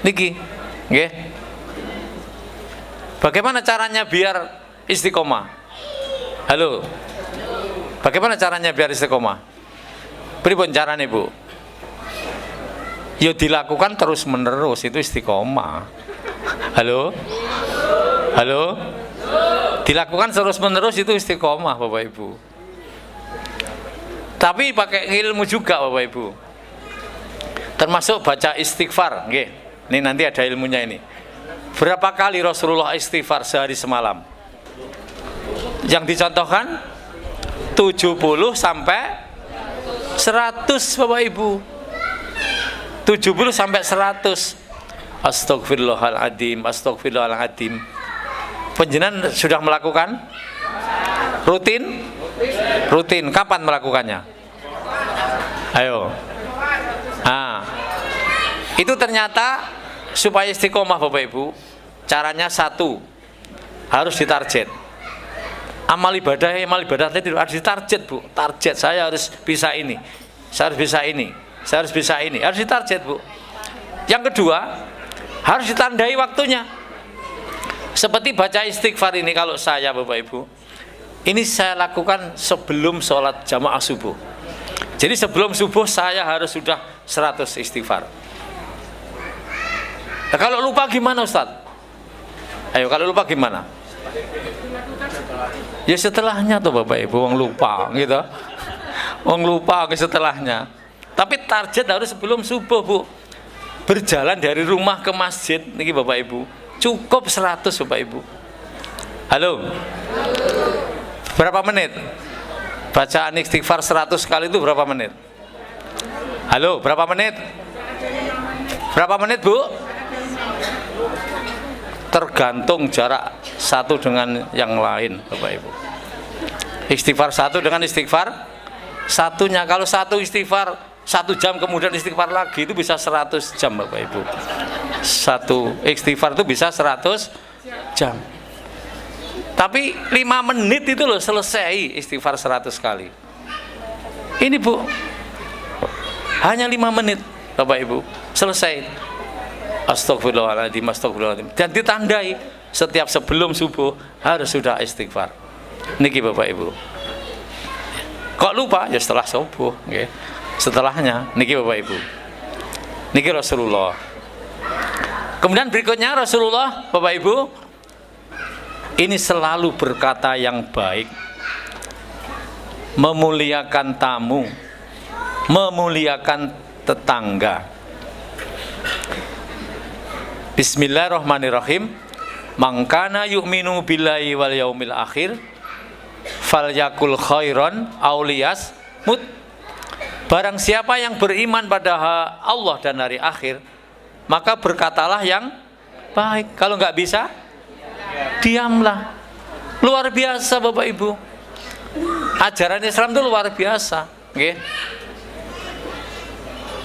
[SPEAKER 1] Niki, nggih. Bagaimana caranya biar istiqomah? Halo. Bagaimana caranya biar istiqomah? Pripun carane, Bu? Ya dilakukan terus menerus, itu istiqomah. Halo. Halo. Dilakukan terus menerus, itu istiqomah Bapak Ibu. Tapi pakai ilmu juga Bapak Ibu. Termasuk baca istighfar, nggih. Ini nanti ada ilmunya ini. Berapa kali Rasulullah istighfar sehari semalam? Yang dicontohkan 70 sampai 100 Bapak Ibu. 70 sampai 100. Astagfirullahaladzim, astagfirullahaladzim. Panjenengan sudah melakukan? Rutin? Rutin. Kapan melakukannya? Ayo. Itu ternyata supaya istiqomah Bapak Ibu, caranya satu, harus ditarget. Amal ibadah itu harus ditarget, Bu. Target saya harus bisa ini. Saya harus bisa ini. Saya harus bisa ini. Harus ditarget, Bu. Yang kedua, harus ditandai waktunya. Seperti baca istighfar ini, kalau saya, Bapak Ibu, ini saya lakukan sebelum sholat jamaah subuh. Jadi sebelum subuh saya harus sudah 100 istighfar. Nah, kalau lupa gimana, Ustaz? Ayo, kalau lupa gimana? Ya setelahnya tuh, Bapak Ibu, wong lupa gitu. Wong lupa ke setelahnya. Tapi target harus sebelum subuh, Bu. Berjalan dari rumah ke masjid niki Bapak Ibu, cukup 100, Bapak Ibu. Halo. Berapa menit? Bacaan istighfar 100 kali itu berapa menit? Halo, berapa menit? Berapa menit, Bu? Tergantung jarak satu dengan yang lain, Bapak Ibu. Istighfar satu dengan istighfar satunya. Kalau satu istighfar 1 jam kemudian istighfar lagi, itu bisa 100 jam, Bapak Ibu. Satu istighfar itu bisa 100 jam. Tapi 5 menit itu loh selesai istighfar 100 kali. Ini, Bu, hanya 5 menit, Bapak Ibu, selesai. Astagfirullahaladzim, astagfirullahaladzim. Dan ditandai setiap sebelum subuh harus sudah istighfar. Niki Bapak Ibu. Kok lupa? Ya setelah subuh, okay. Setelahnya niki Bapak Ibu. Niki Rasulullah. Kemudian berikutnya Rasulullah, Bapak Ibu, ini selalu berkata yang baik, memuliakan tamu, memuliakan tetangga. Bismillahirrahmanirrahim. Man kana yu'minu billahi wal yaumil akhir falyakul khairan aw liyasmut. Barang siapa yang beriman pada Allah dan hari akhir, maka berkatalah yang baik. Kalau nggak bisa, diamlah. Luar biasa, Bapak Ibu. Ajaran Islam itu luar biasa, okay?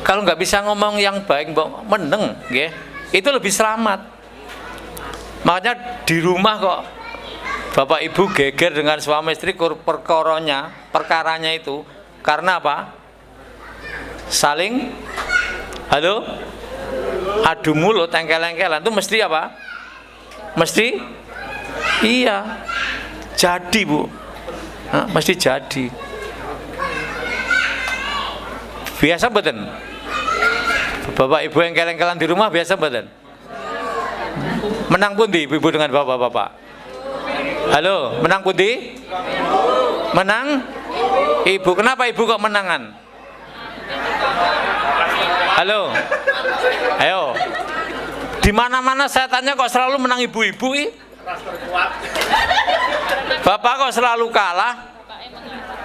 [SPEAKER 1] Kalau nggak bisa ngomong yang baik, meneng, okay? Itu lebih selamat. Makanya di rumah kok Bapak Ibu geger dengan suami istri perkaranya itu karena apa? Saling halo, adu mulut, engkel-engkelan itu mesti apa? Mesti iya jadi, Bu. Nah, mesti jadi. Biasa mboten? Bapak Ibu engkel-engkelan di rumah biasa mboten? Menang pundi ibu dengan bapak-bapak? Halo, menang pundi? Menang? Ibu. Kenapa Ibu kok menangan? Halo. Ayo. Di mana-mana saya tanya kok selalu menang ibu-ibu? Bapak kok selalu kalah?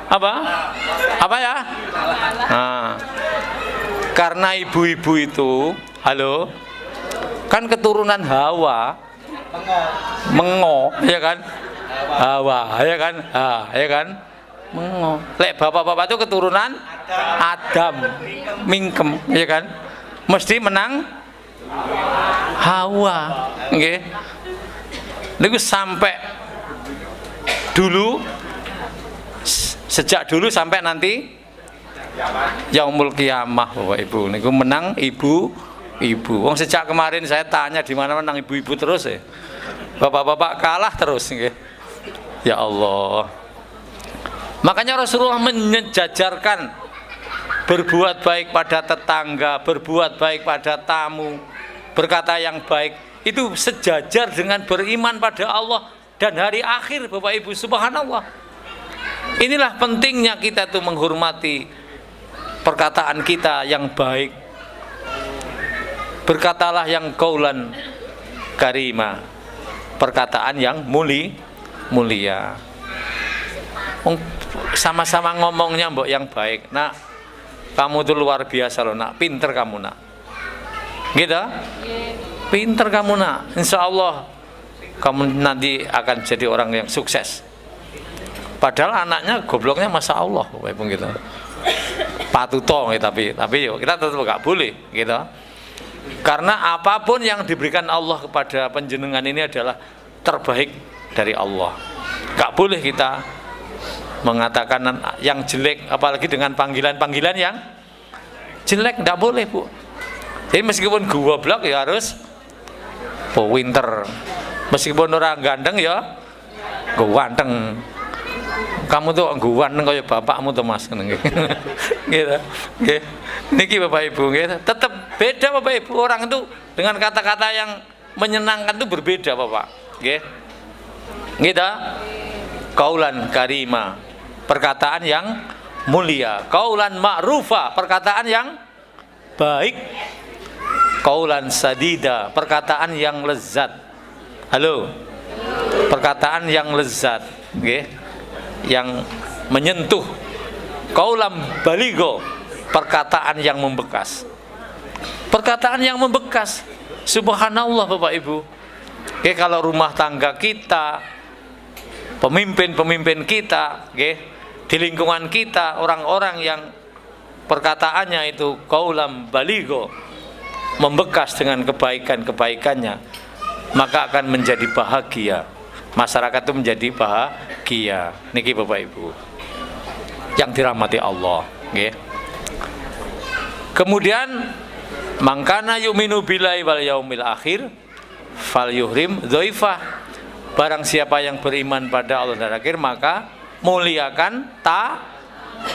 [SPEAKER 1] Apa? Apa ya? Nah, karena ibu-ibu itu, halo, kan keturunan Hawa, mengo, ya kan? Hawa, ya kan? Ya kan? Mengo. Lek bapak-bapak itu keturunan Adam, mingkem, ya kan? Mesti menang Hawa, nggih. Niku sampai dulu, sejak dulu sampai nanti yaumul kiamah, Bapak Ibu. Niku menang ibu-ibu. Wong sejak kemarin saya tanya di mana menang ibu-ibu terus ya. Bapak-bapak kalah terus, nggih. Ya Allah. Makanya Rasulullah menjajarkan berbuat baik pada tetangga, berbuat baik pada tamu, berkata yang baik. Itu sejajar dengan beriman pada Allah dan hari akhir, Bapak Ibu. Subhanallah. Inilah pentingnya kita tuh menghormati perkataan kita yang baik. Berkatalah yang qaulan karima, perkataan yang mulia. Sama-sama ngomongnya mbok yang baik. Nak, kamu tuh luar biasa loh, nak. Pinter kamu, nak. Gitu? Pinter kamu, nak. Insya Allah kamu nanti akan jadi orang yang sukses. Padahal anaknya gobloknya Masya Allah, gitu. Patuto, tapi yuk, kita tetap gak boleh, gitu. Karena apapun yang diberikan Allah kepada penjenengan ini adalah terbaik dari Allah. Gak boleh kita mengatakan yang jelek, apalagi dengan panggilan-panggilan yang jelek, tidak boleh Bu. Jadi meskipun goblok ya harus pinter, meskipun orang ganteng ya ganteng. Kamu tuh ganteng kayak bapakmu tuh Mas, gitu. Nggih. Niki Bapak Ibu, nggih. Tetap beda Bapak Ibu, orang itu dengan kata-kata yang menyenangkan itu berbeda Bapak, nggih. Gitu. Kaulan karima, perkataan yang mulia. Kaulan ma'rufa, perkataan yang baik. Kaulan sadida, perkataan yang lezat. Halo. Perkataan yang lezat, nggih. Yang menyentuh. Kaulan baligo, perkataan yang membekas. Perkataan yang membekas. Subhanallah Bapak Ibu. Oke, kalau rumah tangga kita, pemimpin-pemimpin kita, oke, di lingkungan kita, orang-orang yang perkataannya itu kaulam baligo, membekas dengan kebaikan-kebaikannya, maka akan menjadi bahagia. Masyarakat itu menjadi bahagia. Niki Bapak Ibu yang dirahmati Allah, oke. Kemudian mangkana yu'minu billahi wal yaumil akhir fal yuhrim dhaifah. Barang siapa yang beriman pada Allah dan akhir, maka muliakan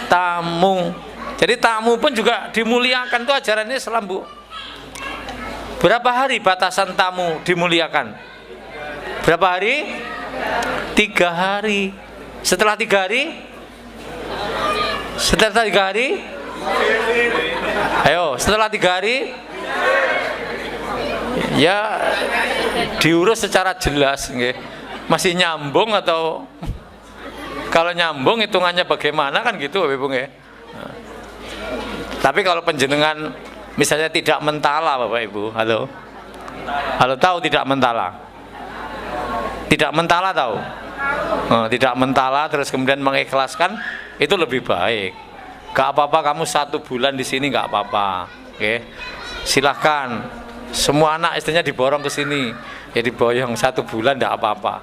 [SPEAKER 1] tamu. Jadi tamu pun juga dimuliakan, itu ajaran Islam Bu. Berapa hari batasan tamu dimuliakan? Berapa hari? 3 hari. Setelah 3 hari? Setelah 3 hari? Ayo, setelah 3 hari? Ya diurus secara jelas, nggih. Masih nyambung atau kalau nyambung hitungannya bagaimana kan gitu Bapak Ibu, nggih. Nah. Tapi kalau penjenengan misalnya tidak mentala Bapak Ibu, halo tahu tidak mentala? Tidak mentala tahu? Tidak mentala terus kemudian mengikhlaskan, itu lebih baik. Gak apa-apa kamu 1 bulan di sini, gak apa-apa, oke? Silahkan. Semua anak istrinya diborong ke sini, ya diboyong 1 bulan, gak apa-apa.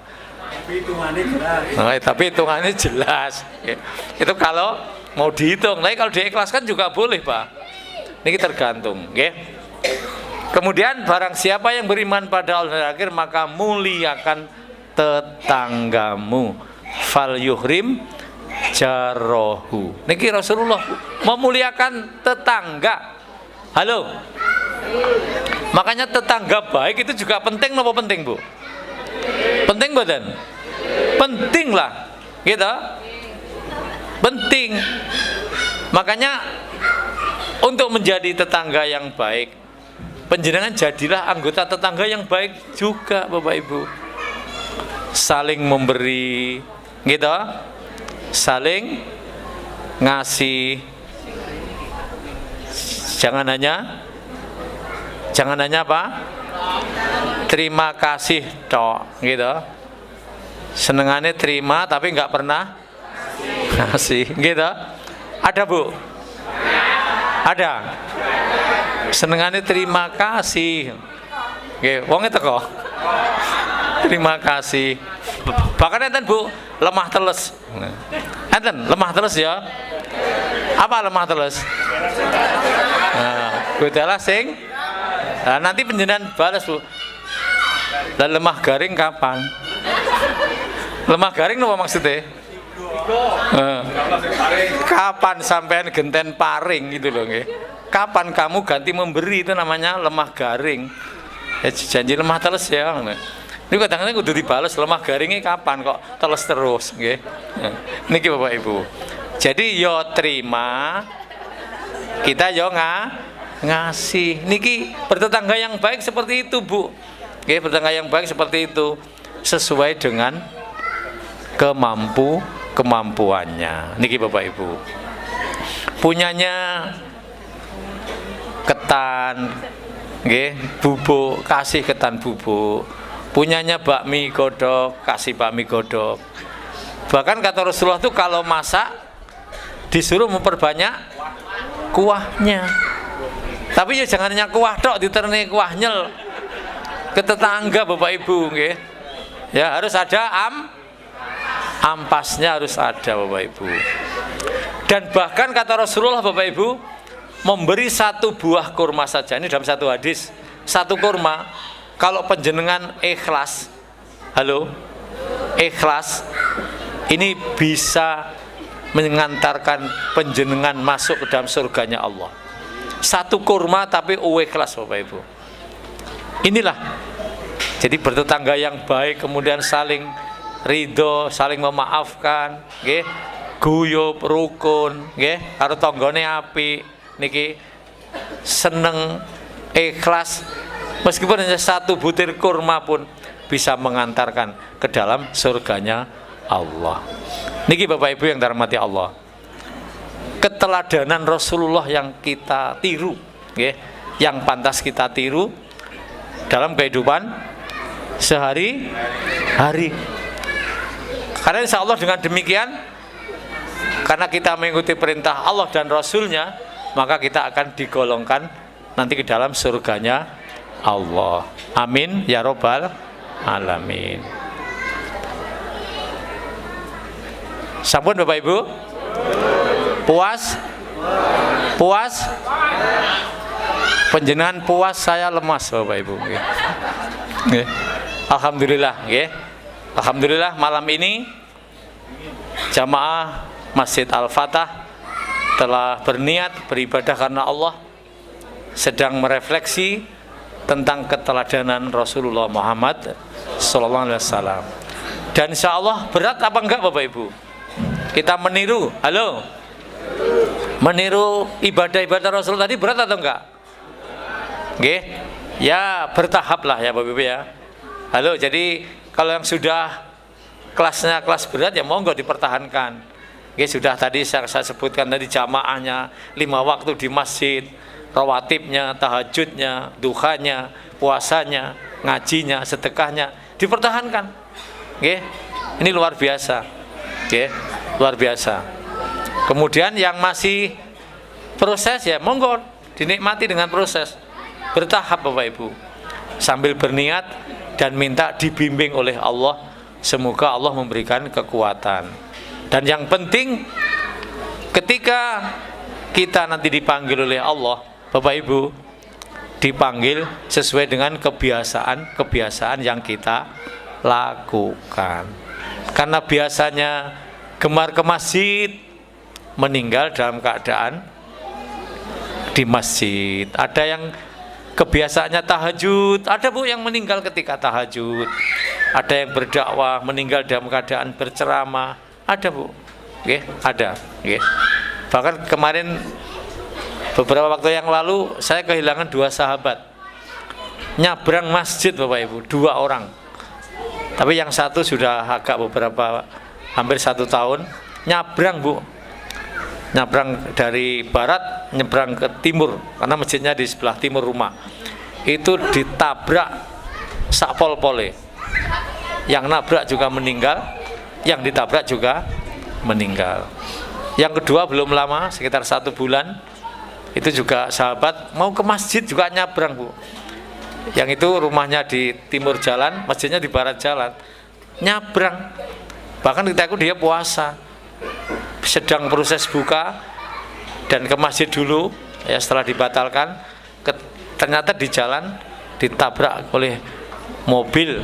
[SPEAKER 1] Tapi hitungannya jelas. Ya. Itu kalau mau dihitung. Tapi kalau diikhlaskan juga boleh Pak. Ini tergantung, oke? Kemudian barang siapa yang beriman pada Allah dan akhir, maka muliakan tetanggamu. Fal yuhrim jarohu. Niki Rasulullah memuliakan tetangga. Halo. Makanya tetangga baik itu juga penting. Apa penting Bu? Penting badan? Penting lah, gitu. Penting. Makanya untuk menjadi tetangga yang baik, panjenengan jadilah anggota tetangga yang baik juga Bapak Ibu. Saling memberi, gitu. Saling ngasih. Jangan hanya apa? Terima kasih tok, gitu. Senengannya terima tapi nggak pernah ngasih, gitu. Ada Bu? Ada. Senengannya terima kasih. Nggih, wong itu kok. Terima kasih. Bahkan enten Bu, lemah teles. Enten lemah teles ya. Apa lemah teles? Nah, godalah sing. Nah, nanti penjenengan balas Bu. Dan lemah garing kapan? Lemah garing apa maksudnya? Kapan sampean genten paring gitu loh nggih. Kapan kamu ganti memberi, itu namanya lemah garing. Janji lemah teles ya. Ini kadang-kadang kudu dibales, lemah garingnya kapan kok teles terus nggih. Niki Bapak Ibu. Jadi yo terima, kita yo ngasih. Niki bertetangga yang baik seperti itu Bu. Oke, bertetangga yang baik seperti itu sesuai dengan kemampuannya. Niki Bapak Ibu. Punyanya ketan, nggih, bubuk, kasih ketan bubuk. Punyanya bakmi godok, kasih bakmi godok. Bahkan kata Rasulullah itu kalau masak disuruh memperbanyak kuahnya. Tapi ya jangan hanya kuah tok, diterni kuah nyel ke tetangga Bapak Ibu, nggih. Ya, harus ada ampasnya, harus ada Bapak Ibu. Dan bahkan kata Rasulullah Bapak Ibu, memberi satu buah kurma saja, ini dalam satu hadis, satu kurma, kalau penjenengan ikhlas, halo, ikhlas, ini bisa mengantarkan penjenengan masuk ke dalam surganya Allah. Satu kurma tapi ikhlas Bapak Ibu. Inilah, jadi bertetangga yang baik, kemudian saling ridho, saling memaafkan, nggih, guyub, rukun, nggih, karo tanggane apik, niki seneng, ikhlas, meskipun hanya satu butir kurma pun bisa mengantarkan ke dalam surganya Allah. Niki Bapak Ibu yang dirahmati Allah, keteladanan Rasulullah yang kita tiru, nggih, yang pantas kita tiru dalam kehidupan sehari-hari. Karena insya Allah dengan demikian, karena kita mengikuti perintah Allah dan Rasulnya, maka kita akan digolongkan nanti ke dalam surganya Allah. Amin ya robbal alamin. Sampun Bapak Ibu? Puas? Puas? Panjenengan puas, saya lemas Bapak Ibu. Alhamdulillah, alhamdulillah malam ini jamaah Masjid Al-Fatah telah berniat beribadah karena Allah, sedang merefleksi tentang keteladanan Rasulullah Muhammad Sallallahu Alaihi Wasallam. Dan insya Allah berat apa enggak Bapak Ibu? Kita meniru, halo, meniru ibadah-ibadah Rasul tadi berat atau enggak? Oke, ya bertahap lah ya Bapak Ibu ya. Halo, jadi kalau yang sudah kelasnya kelas berat ya monggo dipertahankan. Oke, sudah tadi saya sebutkan tadi jamaahnya 5 waktu di masjid, rawatibnya, tahajudnya, duhanya, puasanya, ngajinya, sedekahnya dipertahankan. Oke, ini luar biasa. Oke, luar biasa. Kemudian yang masih proses ya monggo dinikmati dengan proses, bertahap Bapak Ibu, sambil berniat dan minta dibimbing oleh Allah. Semoga Allah memberikan kekuatan. Dan yang penting ketika kita nanti dipanggil oleh Allah Bapak Ibu, dipanggil sesuai dengan kebiasaan yang kita lakukan. Karena biasanya gemar ke masjid, meninggal dalam keadaan di masjid. Ada yang kebiasaannya tahajud, ada Bu yang meninggal ketika tahajud. Ada yang berdakwah meninggal dalam keadaan berceramah, ada Bu. Oke, ada. Oke. Bahkan kemarin beberapa waktu yang lalu saya kehilangan 2 sahabat. Nyabrang masjid Bapak Ibu, 2 orang. Tapi yang satu sudah agak beberapa, hampir 1 tahun, nyabrang Bu. Nyabrang dari barat, nyebrang ke timur, karena masjidnya di sebelah timur rumah. Itu ditabrak sakpol-pole. Yang nabrak juga meninggal, yang ditabrak juga meninggal. Yang kedua belum lama, sekitar 1 bulan, itu juga sahabat mau ke masjid juga nyabrang Bu. Yang itu rumahnya di timur jalan, masjidnya di barat jalan, nyabrang. Bahkan ketika itu dia puasa, sedang proses buka dan ke masjid dulu ya, setelah dibatalkan ternyata di jalan ditabrak oleh mobil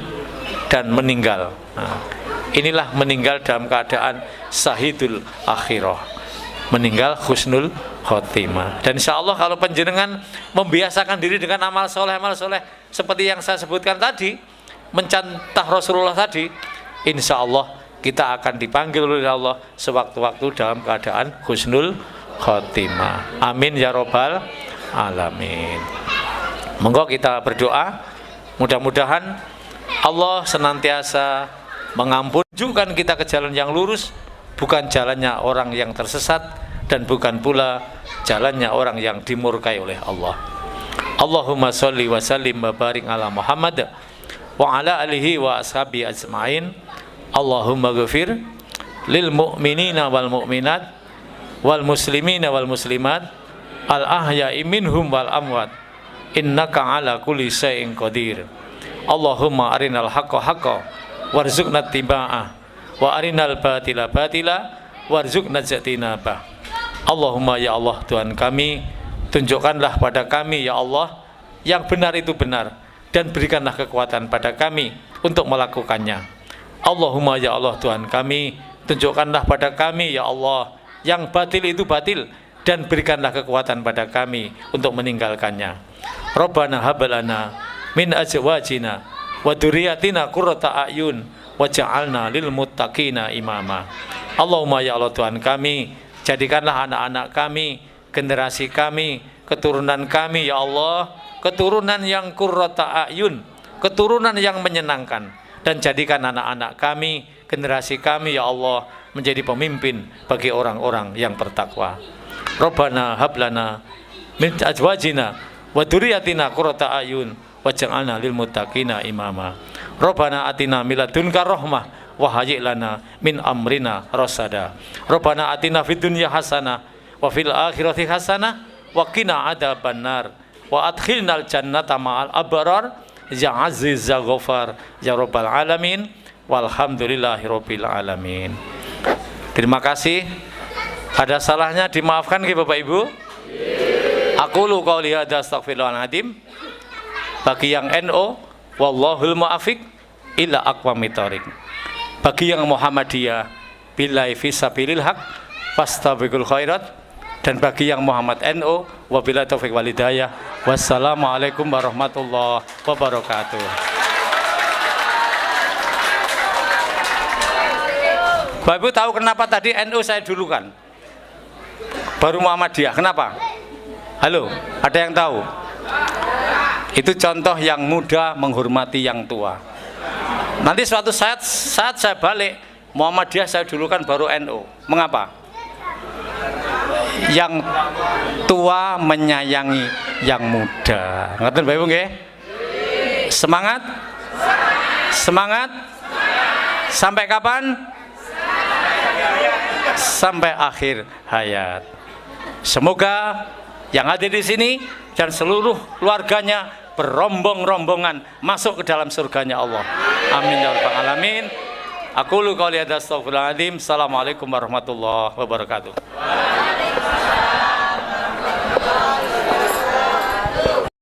[SPEAKER 1] dan meninggal. Nah, inilah meninggal dalam keadaan syahidul akhirah, meninggal husnul khotimah. Dan insya Allah kalau penjenengan membiasakan diri dengan amal soleh seperti yang saya sebutkan tadi, mencontoh Rasulullah tadi, insya Allah kita akan dipanggil oleh Allah sewaktu-waktu dalam keadaan husnul khotimah. Amin ya robbal alamin. Monggo kita berdoa, mudah-mudahan Allah senantiasa mengampunkan kita ke jalan yang lurus, bukan jalannya orang yang tersesat, dan bukan pula jalannya orang yang dimurkai oleh Allah. Allahumma sholli wa sallim wa barik ala Muhammad wa ala alihi wa ashabi ajma'in. Allahumma ghafir lil mu'minina wal mu'minat wal muslimina wal muslimat al ahya'i minhum wal amwat innaka ala kulli syai'in qadir. Allahumma arinal haqqa haqqa warzuqna tiba'ah wa arinal batila batila warzuqna jatinabah. Allahumma ya Allah Tuhan kami, tunjukkanlah pada kami ya Allah yang benar itu benar, dan berikanlah kekuatan pada kami untuk melakukannya. Allahumma ya Allah Tuhan kami, tunjukkanlah pada kami ya Allah yang batil itu batil, dan berikanlah kekuatan pada kami untuk meninggalkannya. Rabbana hablana min azwajina wa dzurriyyatina qurrata a'yun waj'alna lil muttaqina imama. Allahumma ya Allah Tuhan kami, jadikanlah anak-anak kami, generasi kami, keturunan kami ya Allah, keturunan yang qurrata a'yun, keturunan yang menyenangkan, dan jadikan anak-anak kami, generasi kami ya Allah menjadi pemimpin bagi orang-orang yang bertakwa. Rabbana hablana min azwajina wa dzurriyyatina qurrata a'yun waj'alna lil muttaqina imama. Rabbana atina min ladunka rahmah wa hayyi' lana min amrina rasada. Rabbana atina fid dunya hasanah wa fil akhirati hasanah wa qina adzabannar wa adkhilnal jannata ma'al abrar ya aziz ya ghafar ya rabbal alamin walhamdulillahirabbil alamin. Terima kasih. Ada salahnya dimaafkan ke Bapak Ibu? Aqulu qouli hadza astaghfirullahaladzim. Bagi yang NO, wallahul mu'afiq ila aqwamit thoriq. Bagi yang Muhammadiyah, billahi fisabilil haq fastabiqul khairat. Dan bagi yang Muhammad NO, wabillahi taufiq wal hidayah. Wassalamualaikum warahmatullahi wabarakatuh. Bapak Ibu tahu kenapa tadi NO saya dulukan? Baru Muhammadiyah, kenapa? Halo, ada yang tahu? Itu contoh yang muda menghormati yang tua. Nanti suatu saat saya balik, Muhammadiyah saya dulukan baru NU. Mengapa? Yang tua menyayangi yang muda. Ngerti Bapak Ibu nggih? Semangat? Semangat? Sampai kapan? Sampai akhir hayat. Semoga yang ada di sini dan seluruh keluarganya berombong-rombongan masuk ke dalam surganya Allah. Amin ya rabbal alamin. Aqulu qouli hadza astaghfirullahaladzim. Assalamualaikum warahmatullahi wabarakatuh.